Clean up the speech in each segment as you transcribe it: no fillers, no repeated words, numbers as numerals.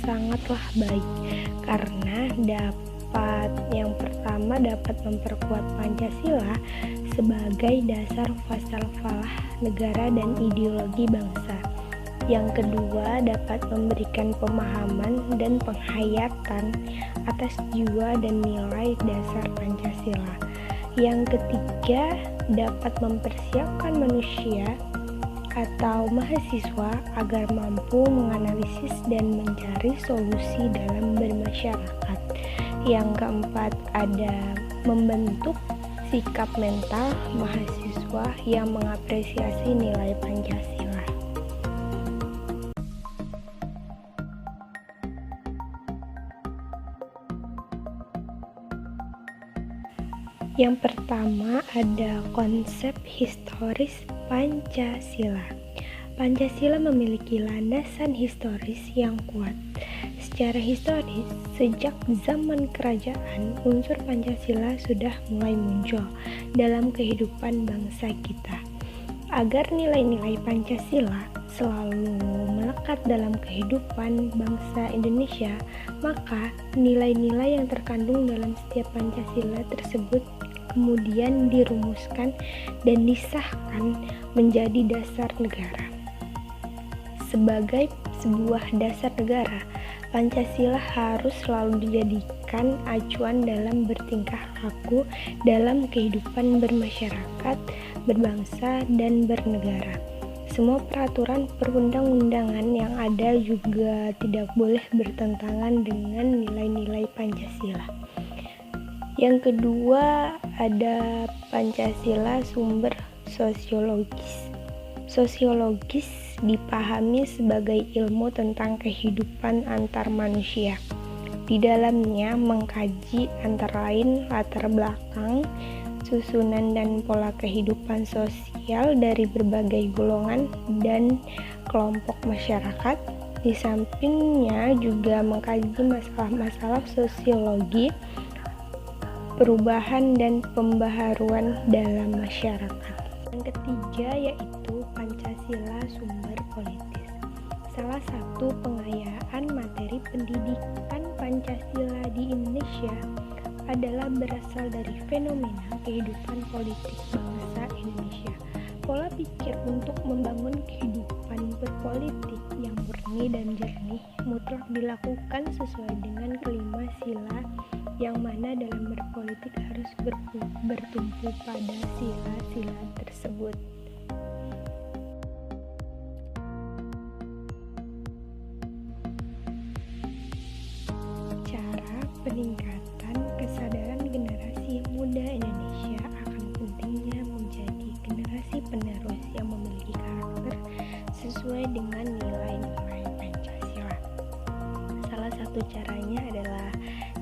sangatlah baik karena yang pertama dapat memperkuat Pancasila sebagai dasar falsafah negara dan ideologi bangsa. Yang kedua, dapat memberikan pemahaman dan penghayatan atas jiwa dan nilai dasar Pancasila. Yang ketiga, dapat mempersiapkan manusia atau mahasiswa agar mampu menganalisis dan mencari solusi dalam bermasyarakat. Yang keempat, ada membentuk sikap mental mahasiswa yang mengapresiasi nilai Pancasila. Yang pertama ada konsep historis Pancasila. Pancasila memiliki landasan historis yang kuat. Secara historis, sejak zaman kerajaan, unsur Pancasila sudah mulai muncul dalam kehidupan bangsa kita. Agar nilai-nilai Pancasila selalu melekat dalam kehidupan bangsa Indonesia, maka nilai-nilai yang terkandung dalam setiap Pancasila tersebut kemudian dirumuskan dan disahkan menjadi dasar negara. Sebagai sebuah dasar negara, Pancasila harus selalu dijadikan acuan dalam bertingkah laku dalam kehidupan bermasyarakat, berbangsa, dan bernegara. Semua peraturan perundang-undangan yang ada juga tidak boleh bertentangan dengan nilai-nilai Pancasila. Yang kedua, ada Pancasila sumber sosiologis. Sosiologis dipahami sebagai ilmu tentang kehidupan antar manusia. Di dalamnya mengkaji antara lain latar belakang, susunan dan pola kehidupan sosial dari berbagai golongan dan kelompok masyarakat. Di sampingnya juga mengkaji masalah-masalah sosiologi, perubahan dan pembaharuan dalam masyarakat. Yang ketiga yaitu Pancasila sumber politis. Salah satu pengayaan materi pendidikan Pancasila di Indonesia adalah berasal dari fenomena kehidupan politik bangsa Indonesia. Pola pikir untuk membangun kehidupan berpolitik yang murni dan jernih mutlak dilakukan sesuai dengan kelima sila, yang mana dalam berpolitik harus bertumpu pada sila-sila tersebut. Cara peningkatan kesadaran generasi muda Indonesia akan pentingnya menjadi generasi penerus yang memiliki karakter sesuai dengan nilai-nilai Pancasila. Salah satu caranya adalah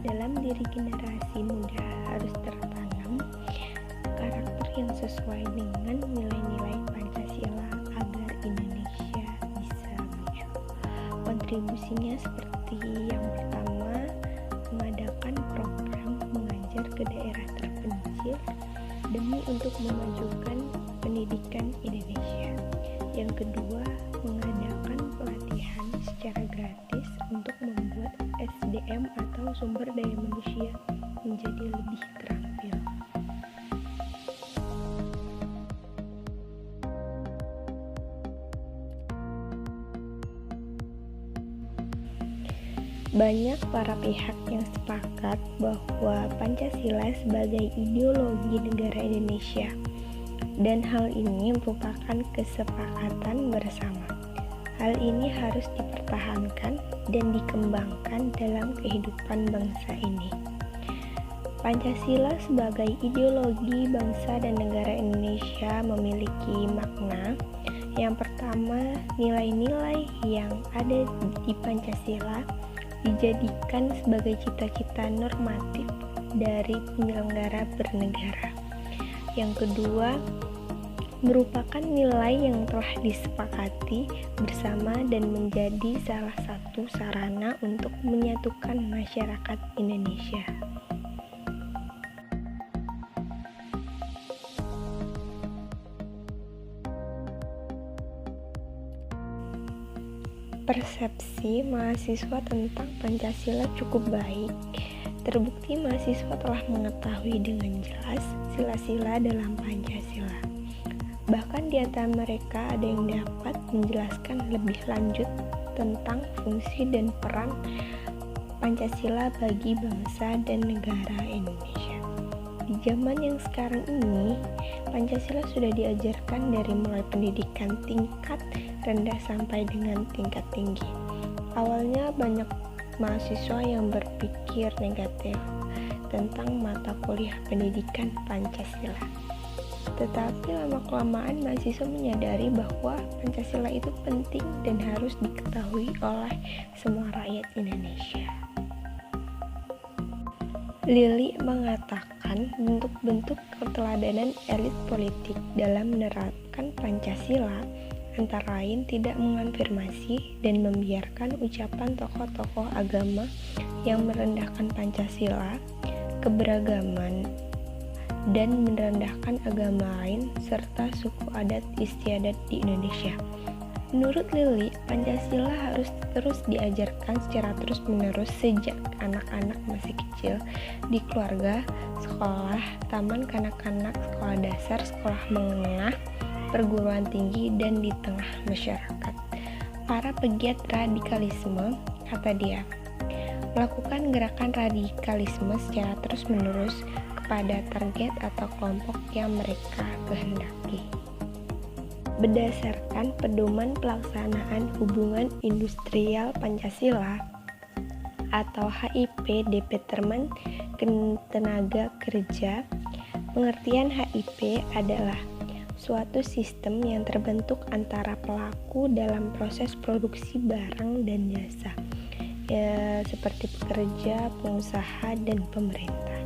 dalam diri generasi muda harus tertanam karakter yang sesuai dengan nilai-nilai Pancasila agar Indonesia bisa maju. Kontribusinya seperti yang pertama, mengadakan program mengajar ke daerah terpencil demi untuk memajukan pendidikan Indonesia. Yang kedua, mengadakan pelatihan secara gratis untuk membuat SDM atau sumber daya manusia menjadi lebih terampil. Banyak para pihak yang sepakat bahwa Pancasila sebagai ideologi negara Indonesia, dan hal ini merupakan kesepakatan bersama. Hal ini harus dipertahankan dan dikembangkan dalam kehidupan bangsa ini. Pancasila sebagai ideologi bangsa dan negara Indonesia memiliki makna. Yang pertama, nilai-nilai yang ada di Pancasila dijadikan sebagai cita-cita normatif dari penyelenggara bernegara. Yang kedua, merupakan nilai yang telah disepakati bersama dan menjadi salah satu sarana untuk menyatukan masyarakat Indonesia. persepsi mahasiswa tentang Pancasila cukup baik. Terbukti mahasiswa telah mengetahui dengan jelas sila-sila dalam Pancasila. Bahkan di antara mereka ada yang dapat menjelaskan lebih lanjut tentang fungsi dan peran Pancasila bagi bangsa dan negara Indonesia. Di zaman yang sekarang ini, Pancasila sudah diajarkan dari mulai pendidikan tingkat rendah sampai dengan tingkat tinggi. Awalnya banyak mahasiswa yang berpikir negatif tentang mata kuliah pendidikan Pancasila. Tetapi lama-kelamaan mahasiswa menyadari bahwa Pancasila itu penting dan harus diketahui oleh semua rakyat Indonesia. Lili mengatakan bentuk-bentuk keteladanan elit politik dalam menerapkan Pancasila antara lain tidak mengonfirmasi dan membiarkan ucapan tokoh-tokoh agama yang merendahkan Pancasila, keberagaman, dan merendahkan agama lain serta suku adat istiadat di Indonesia. Menurut Lili, Pancasila harus terus diajarkan secara terus-menerus sejak anak-anak masih kecil di keluarga, sekolah, taman kanak-kanak, sekolah dasar, sekolah menengah, perguruan tinggi, dan di tengah masyarakat. Para pegiat radikalisme, kata dia, melakukan gerakan radikalisme secara terus-menerus kepada target atau kelompok yang mereka kehendaki. Berdasarkan Pedoman Pelaksanaan Hubungan Industrial Pancasila atau HIP Departemen Tenaga Kerja, pengertian HIP adalah suatu sistem yang terbentuk antara pelaku dalam proses produksi barang dan jasa, seperti pekerja, pengusaha, dan pemerintah,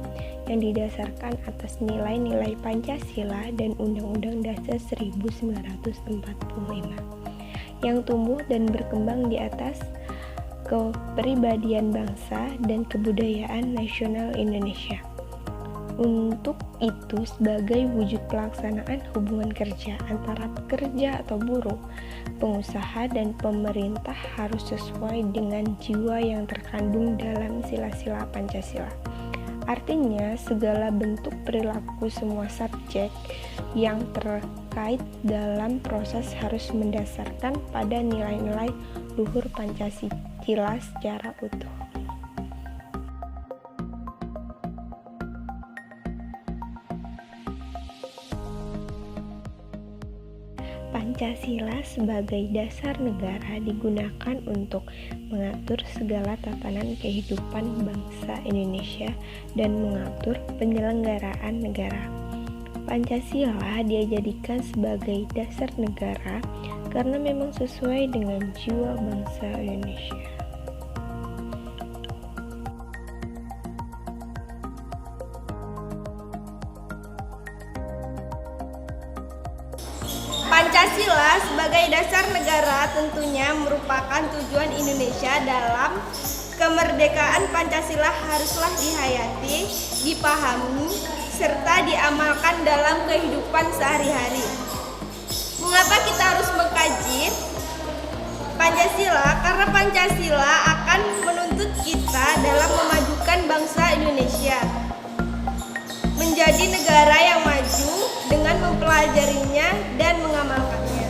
yang didasarkan atas nilai-nilai Pancasila dan Undang-Undang Dasar 1945, yang tumbuh dan berkembang di atas kepribadian bangsa dan kebudayaan nasional Indonesia. Untuk itu, sebagai wujud pelaksanaan hubungan kerja antara pekerja atau buruh, pengusaha dan pemerintah harus sesuai dengan jiwa yang terkandung dalam sila-sila Pancasila. Artinya, segala bentuk perilaku semua subjek yang terkait dalam proses harus mendasarkan pada nilai-nilai luhur Pancasila secara utuh. Pancasila sebagai dasar negara digunakan untuk mengatur segala tatanan kehidupan bangsa Indonesia dan mengatur penyelenggaraan negara. Pancasila dia jadikan sebagai dasar negara karena memang sesuai dengan jiwa bangsa Indonesia. Pancasila sebagai dasar negara tentunya merupakan tujuan Indonesia dalam kemerdekaan. Pancasila haruslah dihayati, dipahami, serta diamalkan dalam kehidupan sehari-hari. Mengapa kita harus mengkaji Pancasila? Karena Pancasila akan menuntut kita dalam memajukan bangsa Indonesia menjadi negara yang maju dengan mempelajarinya dan mengamalkannya.